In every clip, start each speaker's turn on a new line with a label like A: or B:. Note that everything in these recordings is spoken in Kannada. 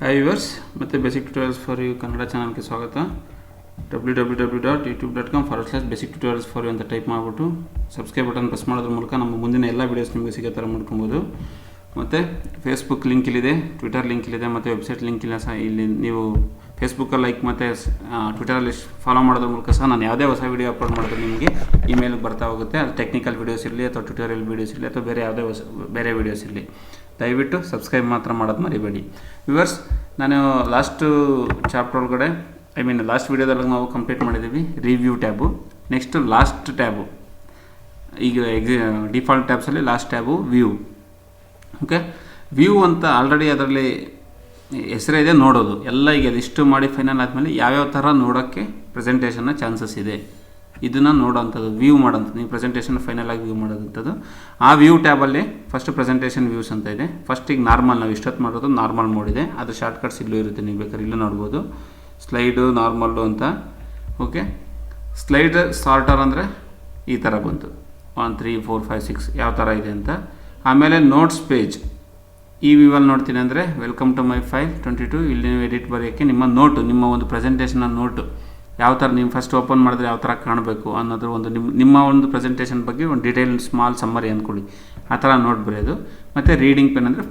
A: ಹಾಯ್ ವ್ಯೂವರ್ಸ್, ಮತ್ತು basic tutorials for you Kannada ಚಾನಲ್ಗೆ ಸ್ವಾಗತ. www.youtube.com/basic tutorials for you ಅಂತ ಟೈಪ್ ಮಾಡಿಬಿಟ್ಟು ಸಬ್ಸ್ಕ್ರೈಬ್ ಬಟನ್ ಪ್ರೆಸ್ ಮಾಡೋದ್ರ ಮೂಲಕ ನಮ್ಮ ಮುಂದಿನ ಎಲ್ಲ ವೀಡಿಯೋಸ್ ನಿಮಗೆ ಸಿಗೋ ಥರ ಮಾಡ್ಕೊಬೋದು. ಮತ್ತು ಫೇಸ್ಬುಕ್ ಲಿಂಕ್ ಇಲ್ಲಿದೆ, ಟ್ವಿಟರ್ ಲಿಂಕ್ ಇಲ್ಲಿದೆ, ಮತ್ತು ವೆಬ್ಸೈಟ್ ಲಿಂಕ್ ಇಲ್ಲ ಸಹ. ಇಲ್ಲಿ ನೀವು ಫೇಸ್ಬುಕ್ಕಲ್ಲಿ ಲೈಕ್ ಮತ್ತು ಟ್ವಿಟರಲ್ಲಿ ಫಾಲೋ ಮಾಡೋದ್ರ ಮೂಲಕ ಸಹ ನಾನು ಯಾವುದೇ ಹೊಸ ವೀಡಿಯೋ ಅಪ್ಲೋಡ್ ಮಾಡಿದ್ರೆ ನಿಮಗೆ ಇಮೇಲ್ಗೆ ಬರ್ತಾ ಹೋಗುತ್ತೆ. ಅದು ಟೆಕ್ನಿಕಲ್ ವೀಡಿಯೋಸ್ ಇರಲಿ ಅಥವಾ ಟ್ಯೂಟೋರಿಯಲ್ ವೀಡಿಯೋಸ್ ಇರಲಿ ಅಥವಾ ಬೇರೆ ವೀಡಿಯೋಸ್ ಇರಲಿ, ದಯವಿಟ್ಟು ಸಬ್ಸ್ಕ್ರೈಬ್ ಮಾತ್ರ ಮಾಡೋದು ಮರಿಬೇಡಿ. ವ್ಯೂವರ್ಸ್, ನಾನು ಲಾಸ್ಟ್ ಚಾಪ್ಟರ್ ಒಳಗಡೆ ಲಾಸ್ಟ್ ವೀಡಿಯೋದಲ್ಲಿ ನಾವು ಕಂಪ್ಲೀಟ್ ಮಾಡಿದ್ದೀವಿ review tab. Next last tab, ಈಗ ಡಿಫಾಲ್ಟ್ ಟ್ಯಾಬ್ಸಲ್ಲಿ last tab view. Okay, view ಅಂತ ಆಲ್ರೆಡಿ ಅದರಲ್ಲಿ ಹೆಸರೇ ಇದೆ, ನೋಡೋದು ಎಲ್ಲ. ಈಗ ಅದಿಷ್ಟು ಮಾಡಿ ಫೈನಲ್ ಆದಮೇಲೆ ಯಾವ್ಯಾವ ಥರ ನೋಡೋಕ್ಕೆ ಪ್ರೆಸೆಂಟೇಷನ್ನ ಚಾನ್ಸಸ್ ಇದೆ ಇದನ್ನು ನೋಡೋವಂಥದ್ದು, ವ್ಯೂ ಮಾಡೋಂಥದ್ದು. ನೀವು ಪ್ರೆಸೆಂಟೇಷನ್ ಫೈನಲ್ ಆಗಿ ವ್ಯೂ ಮಾಡೋದಂಥದ್ದು. ಆ ವ್ಯೂ ಟ್ಯಾಬಲ್ಲಿ ಫಸ್ಟ್ ಪ್ರೆಸೆಂಟೇಷನ್ ವ್ಯೂಸ್ ಅಂತ ಇದೆ. ಫಸ್ಟ್ ಈಗ ನಾರ್ಮಲ್, ನಾವು ಇಷ್ಟೊತ್ತು ಮಾಡೋದು ನಾರ್ಮಲ್ ಮೋಡ್ ಇದೆ. ಅದು ಶಾರ್ಟ್ಕಟ್ಸ್ ಇಲ್ಲೂ ಇರುತ್ತೆ, ನೀವು ಬೇಕಾದ್ರೆ ಇಲ್ಲೂ ನೋಡ್ಬೋದು. ಸ್ಲೈಡು ನಾರ್ಮಲ್ಲು ಅಂತ. ಓಕೆ, ಸ್ಲೈಡ್ ಸಾರ್ಟರ್ ಅಂದರೆ ಈ ಥರ ಬಂತು, 1 3 4 5 6 ಯಾವ ಥರ ಇದೆ ಅಂತ. ಆಮೇಲೆ ನೋಟ್ಸ್ ಪೇಜ್, ಈ ವ್ಯೂವಲ್ಲಿ ನೋಡ್ತೀನಿ ಅಂದರೆ ವೆಲ್ಕಮ್ ಟು ಮೈ ಫೈಲ್ 22. ಇಲ್ಲಿ ನೀವು ಎಡಿಟ್ ಬರೆಯೋಕ್ಕೆ ನಿಮ್ಮ ನೋಟು, ನಿಮ್ಮ ಒಂದು ಪ್ರೆಸೆಂಟೇಷನ್ನ ನೋಟು ಯಾವ ಥರ ನೀವು ಫಸ್ಟ್ ಓಪನ್ ಮಾಡಿದ್ರೆ ಯಾವ ಥರ ಕಾಣಬೇಕು ಅನ್ನೋದ್ರ ಒಂದು ನಿಮ್ಮ ಒಂದು ಪ್ರೆಸೆಂಟೇಷನ್ ಬಗ್ಗೆ ಒಂದು ಡೀಟೇಲ್ ಸ್ಮಾಲ್ ಸಮ್ಮರಿ ಅಂದ್ಕೊಳ್ಳಿ, ಆ ಥರ ನೋಟ್ ಬರೆಯೋದು. ಮತ್ತು ರೀಡಿಂಗ್ ಪೆನ್ ಅಂದರೆ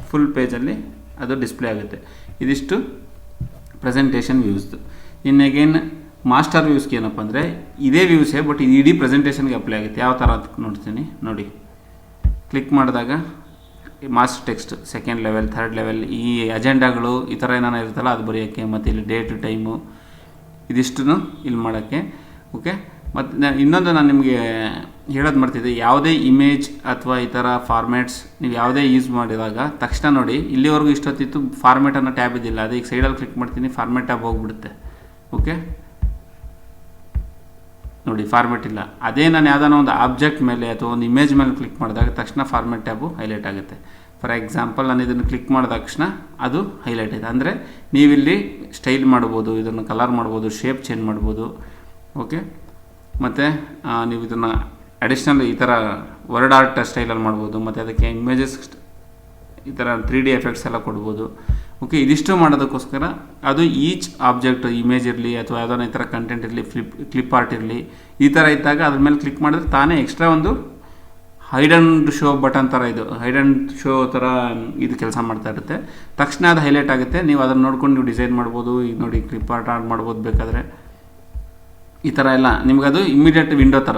A: ಫುಲ್ ಪೇಜಲ್ಲಿ ಅದು ಡಿಸ್ಪ್ಲೇ ಆಗುತ್ತೆ. ಇದಿಷ್ಟು ಪ್ರೆಸೆಂಟೇಷನ್ ವ್ಯೂಸ್ದು. ಇನ್ನು ಅಗೇನ್ ಮಾಸ್ಟರ್ ವ್ಯೂಸ್ಗೆ ಏನಪ್ಪ ಅಂದರೆ ಇದೇ ವ್ಯೂಸೇ, ಬಟ್ ಇದು ಇಡೀ ಪ್ರೆಸೆಂಟೇಷನ್ಗೆ ಅಪ್ಲೈ ಆಗುತ್ತೆ. ಯಾವ ಥರ ಅಂತ ನೋಡ್ತೀನಿ ನೋಡಿ. ಕ್ಲಿಕ್ ಮಾಡಿದಾಗ master text, second level, third level, ಈ ಅಜೆಂಡಾಗಳು ಈ ಥರ ಏನಾರು ಇರುತ್ತಲ್ಲ ಅದು ಬರೆಯೋಕ್ಕೆ, ಮತ್ತು ಇಲ್ಲಿ ಡೇಟು ಟೈಮು ಇದಿಷ್ಟನ್ನು ಇಲ್ಲಿ ಮಾಡೋಕ್ಕೆ. ಓಕೆ, ಮತ್ತು ಇನ್ನೊಂದು ನಾನು ನಿಮಗೆ ಹೇಳೋದು ಮಾಡ್ತಿದ್ದೆ, ಯಾವುದೇ ಇಮೇಜ್ ಅಥವಾ ಈ ಥರ ಫಾರ್ಮ್ಯಾಟ್ಸ್ ನೀವು ಯಾವುದೇ ಯೂಸ್ ಮಾಡಿದಾಗ ತಕ್ಷಣ ನೋಡಿ, ಇಲ್ಲಿವರೆಗೂ ಇಷ್ಟೊತ್ತಿತ್ತು ಫಾರ್ಮ್ಯಾಟ್ ಅನ್ನೋ ಟ್ಯಾಬ್ ಇದ್ದಿಲ್ಲ. ಅದೇ ಈಗ ಸೈಡಲ್ಲಿ ಕ್ಲಿಕ್ ಮಾಡ್ತೀನಿ, ಫಾರ್ಮ್ಯಾಟ್ ಟ್ಯಾಬ್ ಹೋಗ್ಬಿಡುತ್ತೆ. ಓಕೆ ನೋಡಿ, ಫಾರ್ಮ್ಯಾಟ್ ಇಲ್ಲ. ಅದೇ ನಾನು ಯಾವುದಾನ ಒಂದು ಆಬ್ಜೆಕ್ಟ್ ಮೇಲೆ ಅಥವಾ ಒಂದು ಇಮೇಜ್ ಮೇಲೆ ಕ್ಲಿಕ್ ಮಾಡಿದಾಗ ತಕ್ಷಣ ಫಾರ್ಮ್ಯಾಟ್ ಟ್ಯಾಬು ಹೈಲೈಟ್ ಆಗುತ್ತೆ. ಫಾರ್ ಎಕ್ಸಾಂಪಲ್, ನಾನು ಇದನ್ನು ಕ್ಲಿಕ್ ಮಾಡಿದ ತಕ್ಷಣ ಅದು ಹೈಲೈಟ್ ಇದೆ. ಅಂದರೆ ನೀವಿಲ್ಲಿ ಸ್ಟೈಲ್ ಮಾಡ್ಬೋದು, ಇದನ್ನು ಕಲರ್ ಮಾಡ್ಬೋದು, ಶೇಪ್ ಚೇಂಜ್ ಮಾಡ್ಬೋದು. ಓಕೆ, ಮತ್ತು ನೀವು ಇದನ್ನು ಅಡಿಷ್ನಲ್ ಈ ಥರ ವರ್ಡ್ ಆರ್ಟ್ ಸ್ಟೈಲಲ್ಲಿ ಮಾಡ್ಬೋದು, ಮತ್ತು ಅದಕ್ಕೆ ಇಮೇಜಸ್ ಈ ಥರ 3D ಎಫೆಕ್ಟ್ಸ್ ಎಲ್ಲ ಕೊಡ್ಬೋದು. ಓಕೆ, ಇದಿಷ್ಟು ಮಾಡೋದಕ್ಕೋಸ್ಕರ ಅದು ಈಚ್ ಆಬ್ಜೆಕ್ಟ್, ಇಮೇಜ್ ಇರಲಿ ಅಥವಾ ಯಾವುದೋ ಈ ಥರ ಕಂಟೆಂಟ್ ಇರಲಿ, ಕ್ಲಿಪ್ ಆರ್ಟ್ ಇರಲಿ, ಈ ಥರ ಇದ್ದಾಗ ಅದ್ರ ಮೇಲೆ ಕ್ಲಿಕ್ ಮಾಡಿದ್ರೆ ತಾನೇ ಎಕ್ಸ್ಟ್ರಾ ಒಂದು ಹೈಡ್ ಆ್ಯಂಡ್ ಶೋ ಬಟನ್ ಥರ, ಇದು ಹೈಡ್ ಆ್ಯಂಡ್ ಶೋ ಥರ ಇದು ಕೆಲಸ ಮಾಡ್ತಾ ಇರುತ್ತೆ. ತಕ್ಷಣ ಅದು ಹೈಲೈಟ್ ಆಗುತ್ತೆ. ನೀವು ಅದನ್ನು ನೋಡ್ಕೊಂಡು ನೀವು ಡಿಸೈನ್ ಮಾಡ್ಬೋದು. ಈಗ ನೋಡಿ, ಕ್ಲಿಪ್ ಆರ್ಟ್ ಮಾಡ್ಬೋದು ಬೇಕಾದರೆ. ಈ ಥರ ಎಲ್ಲ ನಿಮಗದು ಇಮ್ಮಿಡಿಯೇಟ್ ವಿಂಡೋ ಥರ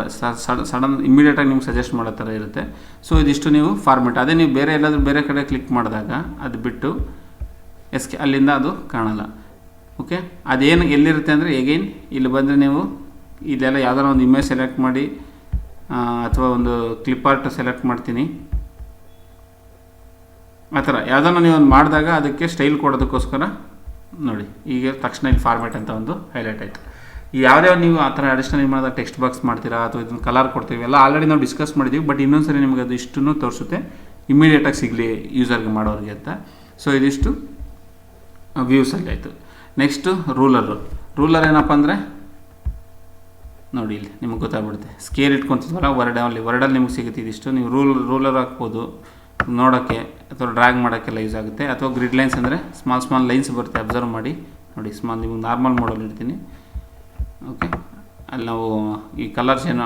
A: ಸಡನ್ ಇಮ್ಮಿಡಿಯೇಟಾಗಿ ನಿಮ್ಗೆ ಸಜೆಸ್ಟ್ ಮಾಡೋ ಥರ ಇರುತ್ತೆ. ಸೊ ಇದಿಷ್ಟು ನೀವು ಫಾರ್ಮೆಟ್. ಅದೇ ನೀವು ಬೇರೆ ಎಲ್ಲಾದರೂ ಬೇರೆ ಕಡೆ ಕ್ಲಿಕ್ ಮಾಡಿದಾಗ ಅದು ಬಿಟ್ಟು ಅಲ್ಲಿಂದ ಅದು ಕಾಣಲ್ಲ. ಓಕೆ, ಅದೇನು ಎಲ್ಲಿರುತ್ತೆ ಅಂದರೆ ಎಗೈನ್ ಇಲ್ಲಿ ಬಂದರೆ ನೀವು ಇದೆಲ್ಲ ಯಾವ್ದಾರ ಒಂದು ಇಮೇಜ್ ಸೆಲೆಕ್ಟ್ ಮಾಡಿ ಅಥವಾ ಒಂದು ಕ್ಲಿಪ್ ಆರ್ಟ್ ಸೆಲೆಕ್ಟ್ ಮಾಡ್ತೀನಿ. ಆ ಥರ ಯಾವುದನ್ನು ನೀವು ಒಂದು ಮಾಡಿದಾಗ ಅದಕ್ಕೆ ಸ್ಟೈಲ್ ಕೊಡೋದಕ್ಕೋಸ್ಕರ ನೋಡಿ, ಈಗ ತಕ್ಷಣ ಇಲ್ಲಿ ಫಾರ್ಮ್ಯಾಟ್ ಅಂತ ಒಂದು ಹೈಲೈಟ್ ಆಯಿತು. ಯಾವುದೇ ನೀವು ಆ ಥರ ಅಡಿಷ್ನಲ್ ಮಾಡಿದಾಗ ಟೆಕ್ಸ್ಟ್ ಬಾಕ್ಸ್ ಮಾಡ್ತೀರಾ ಅಥವಾ ಇದನ್ನು ಕಲರ್ ಕೊಡ್ತೀವಿ, ಎಲ್ಲ ಆಲ್ರೆಡಿ ನಾವು ಡಿಸ್ಕಸ್ ಮಾಡಿದ್ದೀವಿ. ಬಟ್ ಇನ್ನೊಂದು ಸರಿ ನಿಮಗೆ ಅದು ಇಷ್ಟನ್ನು ತೋರಿಸುತ್ತೆ, ಇಮ್ಮಿಡಿಯೇಟಾಗಿ ಸಿಗಲಿ ಯೂಸರ್ಗೆ ಮಾಡೋರಿಗೆ ಅಂತ. ಸೊ ಇದಿಷ್ಟು ವ್ಯೂಸಲ್ಲಿ ಆಯಿತು. ನೆಕ್ಸ್ಟು ರೂಲರ್ ಏನಪ್ಪ ಅಂದರೆ ನೋಡಿ, ಇಲ್ಲಿ ನಿಮಗೆ ಗೊತ್ತಾಗ್ಬಿಡುತ್ತೆ. ಸ್ಕೇಲ್ ಇಟ್ಕೊತಿದ್ವಲ್ಲ ವರ್ಡಲ್ಲಿ ನಿಮಗೆ ಸಿಗುತ್ತೆ. ಇದಿಷ್ಟು ನೀವು ರೂಲರ್ ಹಾಕ್ಬೋದು ನೋಡೋಕ್ಕೆ, ಅಥವಾ ಡ್ರ್ಯಾಗ್ ಮಾಡೋಕ್ಕೆಲ್ಲ ಯೂಸ್ ಆಗುತ್ತೆ. ಅಥವಾ ಗ್ರಿಡ್ ಲೈನ್ಸ್ ಅಂದರೆ ಸ್ಮಾಲ್ ಲೈನ್ಸ್ ಬರುತ್ತೆ, ಅಬ್ಸರ್ವ್ ಮಾಡಿ ನೋಡಿ. ನಿಮಗೆ ನಾರ್ಮಲ್ ಮೋಡಲ್ಲಿ ಇಡ್ತೀನಿ. ಓಕೆ, ಅಲ್ಲಿ ನಾವು ಈ ಕಲರ್ಸ್ ಏನು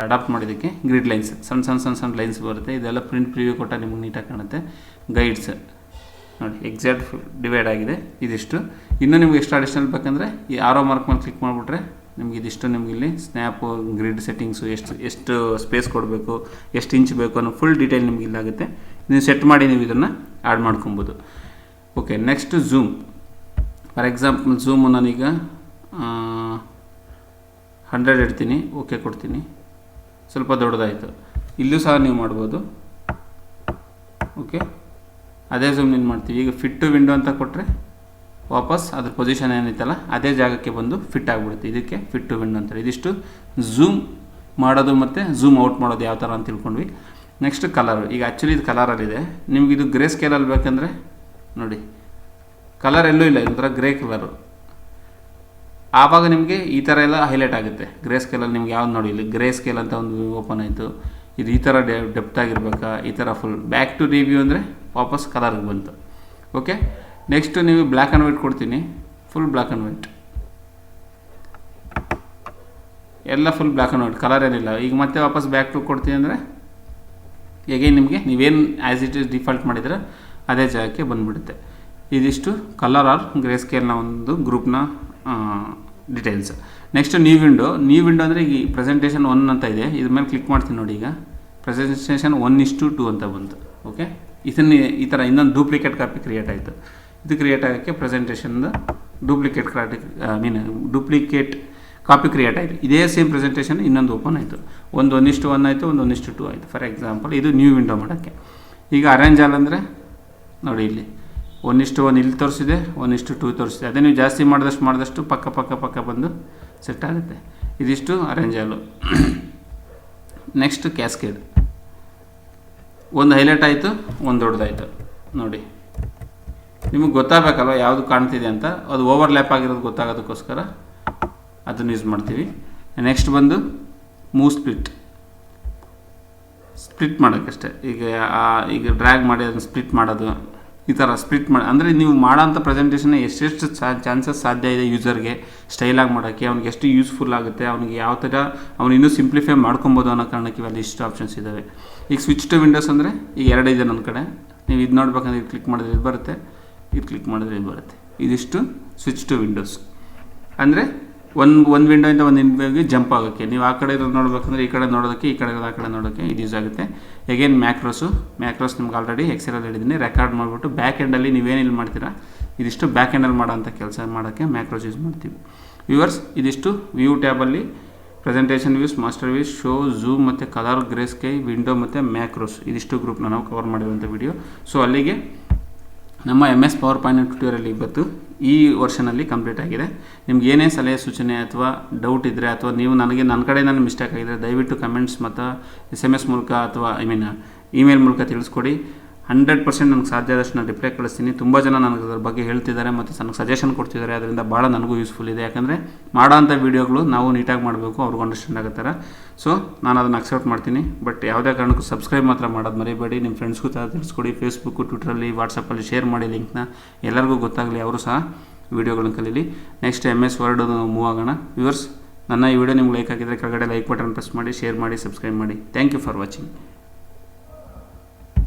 A: ಅಡಾಪ್ಟ್ ಮಾಡಿದ್ದಕ್ಕೆ ಗ್ರಿಡ್ ಲೈನ್ಸ್, ಸಣ್ಣ ಲೈನ್ಸ್ ಬರುತ್ತೆ. ಇದೆಲ್ಲ ಪ್ರಿಂಟ್ ಪ್ರಿವ್ಯೂ ಕೊಟ್ಟ ನಿಮಗೆ ನೀಟಾಗಿ ಕಾಣುತ್ತೆ. ಗೈಡ್ಸ್ ನೋಡಿ, ಎಕ್ಸಾಕ್ಟ್ ಡಿವೈಡ್ ಆಗಿದೆ. ಇದಿಷ್ಟು. ಇನ್ನೂ ನಿಮ್ಗೆ ಎಷ್ಟು ಅಡಿಷನಲ್ ಬೇಕಂದರೆ ಈ ಆರೋ ಮಾರ್ಕ್ ಮೇಲೆ ಕ್ಲಿಕ್ ಮಾಡಿಬಿಟ್ರೆ ನಿಮ್ಗೆ ಇದಿಷ್ಟು ನಿಮ್ಗೆ ಇಲ್ಲಿ ಸ್ನ್ಯಾಪು, ಗ್ರಿಡ್ ಸೆಟ್ಟಿಂಗ್ಸು, ಎಷ್ಟು ಸ್ಪೇಸ್ ಕೊಡಬೇಕು, ಎಷ್ಟು ಇಂಚ್ ಬೇಕು ಅನ್ನೋ ಫುಲ್ ಡೀಟೇಲ್ ನಿಮ್ಗೆ ಇಲ್ಲಾಗುತ್ತೆ. ನೀವು ಸೆಟ್ ಮಾಡಿ ನೀವು ಇದನ್ನು ಆ್ಯಡ್ ಮಾಡ್ಕೊಬೋದು. Okay, next zoom. For example zoom ನಾನೀಗ 100 ಇಡ್ತೀನಿ. ಓಕೆ ಕೊಡ್ತೀನಿ. ಸ್ವಲ್ಪ ದೊಡ್ಡದಾಯಿತು. ಇಲ್ಲೂ ಸಹ ನೀವು ಮಾಡ್ಬೋದು. ಓಕೆ, ಅದೇ ಝೂಮ್ ನೀನು ಮಾಡ್ತೀವಿ. ಈಗ ಫಿಟ್ ಟು ವಿಂಡೋ ಅಂತ ಕೊಟ್ಟರೆ ವಾಪಸ್ ಅದ್ರ ಪೊಸಿಷನ್ ಏನಿತ್ತಲ್ಲ ಅದೇ ಜಾಗಕ್ಕೆ ಬಂದು ಫಿಟ್ ಆಗಿಬಿಡುತ್ತೆ. ಇದಕ್ಕೆ ಫಿಟ್ ಟು ವಿಂಡೋ ಅಂತಾರೆ. ಇದಿಷ್ಟು ಝೂಮ್ ಮಾಡೋದು ಮತ್ತು ಝೂಮ್ ಔಟ್ ಮಾಡೋದು ಯಾವ ಥರ ಅಂತ ತಿಳ್ಕೊಂಡ್ವಿ. Next colour. ಈಗ ಆ್ಯಕ್ಚುಲಿ ಇದು ಕಲರಲ್ಲಿದೆ. ನಿಮಗಿದು ಗ್ರೇ ಸ್ಕೇಲಲ್ಲಿ ಬೇಕಂದರೆ ನೋಡಿ, ಕಲರ್ ಎಲ್ಲೂ ಇಲ್ಲ, ಇದೊಂಥರ ಗ್ರೇ ಕಲರು. ಆವಾಗ ನಿಮಗೆ ಈ ಥರ ಎಲ್ಲ ಹೈಲೈಟ್ ಆಗುತ್ತೆ. ಗ್ರೇ ಸ್ಕೇಲಲ್ಲಿ ನಿಮ್ಗೆ ಯಾವ್ದು ನೋಡಿ, ಇಲ್ಲಿ ಗ್ರೇ ಸ್ಕೇಲ್ ಅಂತ ಒಂದು ಓಪನ್ ಆಯಿತು. ಇದು ಈ ಥರ ಡೆಪ್ತ್ ಆಗಿರ್ಬೇಕಾ, ಈ ಥರ ಫುಲ್ ಬ್ಯಾಕ್ ಟು ರಿವ್ಯೂ ಅಂದರೆ ವಾಪಸ್ ಕಲರ್ಗೆ ಬಂತು. ಓಕೆ, ನೆಕ್ಸ್ಟು ನೀವು ಬ್ಲ್ಯಾಕ್ ಆ್ಯಂಡ್ ವೈಟ್ ಕೊಡ್ತೀನಿ, ಫುಲ್ ಬ್ಲ್ಯಾಕ್ ಆ್ಯಂಡ್ ವೈಟ್, ಎಲ್ಲ full black and white, colour ಏನಿಲ್ಲ. ಈಗ ಮತ್ತೆ ವಾಪಸ್ ಬ್ಯಾಕ್ ಟು ಕೊಡ್ತೀನಿ ಅಂದರೆ ಎಗೇನ್ ನಿಮಗೆ ನೀವೇನು ಆ್ಯಸ್ ಇಟ್ ಈಸ್ ಡಿಫಾಲ್ಟ್ ಮಾಡಿದ್ರೆ ಅದೇ ಜಾಗಕ್ಕೆ ಬಂದುಬಿಡುತ್ತೆ. ಇದಿಷ್ಟು ಕಲರ್ ಆರ್ ಗ್ರೇ ಸ್ಕೇಲ್ನ ಒಂದು ಗ್ರೂಪ್ನ ಡೀಟೇಲ್ಸ್. ನೆಕ್ಸ್ಟ್ ನ್ಯೂ ವಿಂಡೋ ಅಂದರೆ ಈಗ ಪ್ರೆಸೆಂಟೇಷನ್ 1 ಅಂತ ಇದೆ, ಇದ್ರ ಮೇಲೆ ಕ್ಲಿಕ್ ಮಾಡ್ತೀನಿ ನೋಡಿ. ಈಗ ಪ್ರೆಸೆಂಟೇಷನ್ 1:2 ಅಂತ ಬಂತು. ಓಕೆ, ಇದನ್ನು ಈ ಥರ ಇನ್ನೊಂದು ಡೂಪ್ಲಿಕೇಟ್ ಕಾಪಿ ಕ್ರಿಯೇಟ್ ಆಯಿತು. ಇದು ಕ್ರಿಯೇಟ್ ಆಗೋಕ್ಕೆ ಪ್ರೆಸೆಂಟೇಷನ್ದು ಡೂಪ್ಲಿಕೇಟ್ ಕಾಪಿ ಕ್ರಿಯೇಟ್ ಆಯಿತು. ಇದೇ ಸೇಮ್ ಪ್ರೆಸೆಂಟೇಷನ್ ಇನ್ನೊಂದು ಓಪನ್ ಆಯಿತು, ಒಂದು 1:1 ಆಯಿತು, ಒಂದು 1:2 ಆಯಿತು. ಫಾರ್ ಎಕ್ಸಾಂಪಲ್ ಇದು ನ್ಯೂ ವಿಂಡೋ ಮಾಡೋಕ್ಕೆ. ಈಗ ಅರೇಂಜ್ ಆಲ್ ಅಂದರೆ ನೋಡಿ ಇಲ್ಲಿ 1:1 ಇಲ್ಲಿ ತೋರಿಸಿದೆ, 1:2 ತೋರಿಸಿದೆ. ಅದೇ ನೀವು ಜಾಸ್ತಿ ಮಾಡಿದಷ್ಟು ಪಕ್ಕ ಬಂದು ಸೆಟ್ ಆಗುತ್ತೆ. ಇದಿಷ್ಟು ಅರೇಂಜ್ ಆಲು. ನೆಕ್ಸ್ಟ್ ಕ್ಯಾಸ್ಕೇಡ್, ಒಂದು ಹೈಲೈಟ್ ಆಯಿತು, ಒಂದು ದೊಡ್ಡದಾಯಿತು. ನೋಡಿ ನಿಮಗೆ ಗೊತ್ತಾಗಬೇಕಲ್ವ ಯಾವುದು ಕಾಣ್ತಿದೆ ಅಂತ, ಅದು ಓವರ್ಲ್ಯಾಪ್ ಆಗಿರೋದು ಗೊತ್ತಾಗೋದಕ್ಕೋಸ್ಕರ ಅದನ್ನು ಯೂಸ್ ಮಾಡ್ತೀವಿ. ನೆಕ್ಸ್ಟ್ ಬಂದು ಮೂವ್ ಸ್ಪ್ಲಿಟ್ ಮಾಡೋಕ್ಕಷ್ಟೇ. ಈಗ ಡ್ರ್ಯಾಗ್ ಮಾಡಿ ಅದನ್ನು ಸ್ಪ್ಲಿಟ್ ಮಾಡೋದು, ಈ ಥರ ಸ್ಪ್ಲಿಟ್ ಮಾಡಿ ಅಂದರೆ ನೀವು ಮಾಡೋಂಥ ಪ್ರೆಸೆಂಟೇಷನ್ ಎಷ್ಟೆಷ್ಟು ಚಾನ್ಸಸ್ ಸಾಧ್ಯ ಇದೆ ಯೂಸರ್ಗೆ ಸ್ಟೈಲಾಗಿ ಮಾಡೋಕ್ಕೆ, ಅವ್ನಿಗೆ ಎಷ್ಟು ಯೂಸ್ಫುಲ್ ಆಗುತ್ತೆ, ಅವ್ನಿಗೆ ಯಾವ ಥರ ಅವ್ನು ಇನ್ನೂ ಸಿಂಪ್ಲಿಫೈ ಮಾಡ್ಕೊಬೋದು ಅನ್ನೋ ಕಾರಣಕ್ಕೆ ಇವೆಲ್ಲ ಇಷ್ಟು ಆಪ್ಷನ್ಸ್ ಇದ್ದಾವೆ. ಈಗ ಸ್ವಿಚ್ ಟು ವಿಂಡೋಸ್ ಅಂದರೆ ಈಗ 2 ಇದೆ ನನ್ನ ಕಡೆ. ನೀವು ಇದು ನೋಡ್ಬೇಕಂದ್ರೆ ಇದು ಕ್ಲಿಕ್ ಮಾಡಿದ್ರೆ ಇದು ಬರುತ್ತೆ, ಇದು ಕ್ಲಿಕ್ ಮಾಡಿದ್ರೆ ಇದು ಬರುತ್ತೆ. ಇದಿಷ್ಟು ಸ್ವಿಚ್ ಟು ವಿಂಡೋಸ್ ಅಂದರೆ ಒಂದು ವಿಂಡೋಯಿಂದ ಒಂದು ವಿಂಡೋಗೆ ಜಂಪ್ ಆಗೋಕ್ಕೆ. ನೀವು ಆ ಕಡೆ ಇರೋದು ನೋಡಬೇಕಂದ್ರೆ ಈ ಕಡೆ ನೋಡೋದಕ್ಕೆ, ಈ ಕಡೆ ಇರೋದು ಆ ಕಡೆ ನೋಡೋಕ್ಕೆ ಇದು ಯೂಸ್ ಆಗುತ್ತೆ. ಎಗೇನ್ ಮ್ಯಾಕ್ರೋಸ್ ನಿಮ್ಗೆ ಆಲ್ರೆಡಿ ಎಕ್ಸೆಲಲ್ಲಿ ಹೇಳಿದ್ದೀನಿ. ರೆಕಾರ್ಡ್ ಮಾಡಿಬಿಟ್ಟು ಬ್ಯಾಕ್ ಎಂಡಲ್ಲಿ ನೀವೇನಿಲ್ಲಿ ಮಾಡ್ತೀರಾ ಇದಿಷ್ಟು ಬ್ಯಾಕ್ ಎಂಡಲ್ಲಿ ಮಾಡೋಂಥ ಕೆಲಸ ಮಾಡೋಕ್ಕೆ ಮ್ಯಾಕ್ರೋಸ್ ಯೂಸ್ ಮಾಡ್ತೀವಿ. ವ್ಯೂವರ್ಸ್, ಇದಿಷ್ಟು ವ್ಯೂ ಟ್ಯಾಬಲ್ಲಿ presentation views, master views, show, zoom ಮತ್ತು ಕಲರ್, ಗ್ರೇ ಸ್ಕೈ, ವಿಂಡೋ ಮತ್ತು ಮ್ಯಾಕ್ರೋಸ್ ಇದಿಷ್ಟು ಗ್ರೂಪ್ನ ನಾವು ಕವರ್ ಮಾಡಿರುವಂಥ ವಿಡಿಯೋ. ಸೊ ಅಲ್ಲಿಗೆ ನಮ್ಮ MS ಪವರ್ ಪಾಯಿಂಟ್ ಟ್ಯೂಟೋರಿಯಲ್ ಇವತ್ತು ಈ ವರ್ಷನಲ್ಲಿ ಕಂಪ್ಲೀಟ್ ಆಗಿದೆ. ನಿಮ್ಗೆ ಏನೇ ಸಲಹೆ ಸೂಚನೆ ಅಥವಾ ಡೌಟ್ ಇದ್ದರೆ ಅಥವಾ ನೀವು ನನ್ನ ಕಡೆ ಮಿಸ್ಟೇಕ್ ಆಗಿದ್ದರೆ ದಯವಿಟ್ಟು ಕಮೆಂಟ್ಸ್ ಮತ್ತು SMS ಮೂಲಕ ಅಥವಾ ಇಮೇಲ್ ಮೂಲಕ ತಿಳಿಸ್ಕೊಡಿ. 100% ನನಗೆ ಸಾಧ್ಯ ಆದಷ್ಟು ನಾನು ರಿಪ್ಲೈ ಕಳಿಸ್ತೀನಿ. ತುಂಬ ಜನ ನನಗೆ ಅದ್ರ ಬಗ್ಗೆ ಹೇಳ್ತಿದ್ದಾರೆ ಮತ್ತು ನನಗೆ ಸಜೆಷನ್ ಕೊಡ್ತಿದ್ದಾರೆ. ಅದರಿಂದ ಭಾಳ ನನಗೂ ಯೂಸ್ಫುಲ್ ಇದೆ. ಯಾಕಂದರೆ ಮಾಡೋಂಥ ವೀಡಿಯೋಗಳು ನಾವು ನೀಟಾಗಿ ಮಾಡಬೇಕು, ಅವ್ರಿಗೂ ಅಂಡರ್ಸ್ಟ್ಯಾಂಡ್ ಆಗುತ್ತಾರೆ. ಸೊ ನಾನು ಅದನ್ನು ಅಕ್ಸೆಪ್ಟ್ ಮಾಡ್ತೀನಿ. ಬಟ್ ಯಾವುದೇ ಕಾರಣಕ್ಕೂ ಸಬ್ಸ್ಕ್ರೈಬ್ ಮಾತ್ರ ಮಾಡೋದು ಮರಿಬೇಡಿ. ನಿಮ್ಮ ಫ್ರೆಂಡ್ಸ್ಗೂ ತಿಳಿಸ್ಕೊಡಿ. ಫೇಸ್ಬುಕ್ಕು, ಟ್ವಿಟ್ರಲ್ಲಿ, ವಾಟ್ಸಪ್ಪಲ್ಲಿ ಶೇರ್ ಮಾಡಿ ಲಿಂಕ್ನ, ಎಲ್ಲರಿಗೂ ಗೊತ್ತಾಗಲಿ, ಅವರು ಸಹ ವೀಡಿಯೋಗಳನ್ನು ಕಲೀಲಿ. ನೆಕ್ಸ್ಟ್ MS ವರ್ಡ್ ಮೂವ್ ಆಗೋಣ. ವ್ಯೂವರ್ಸ್, ನನ್ನ ಈ ವಿಡಿಯೋ ನಿಮ್ಗೆ ಲೈಕ್ ಆಗಿದ್ದರೆ ಕೆಳಗಡೆ ಲೈಕ್ ಬಟನ್ ಪ್ರೆಸ್ ಮಾಡಿ, ಶೇರ್ ಮಾಡಿ, ಸಬ್ಸ್ಕ್ರೈಬ್ ಮಾಡಿ. Thank you for watching.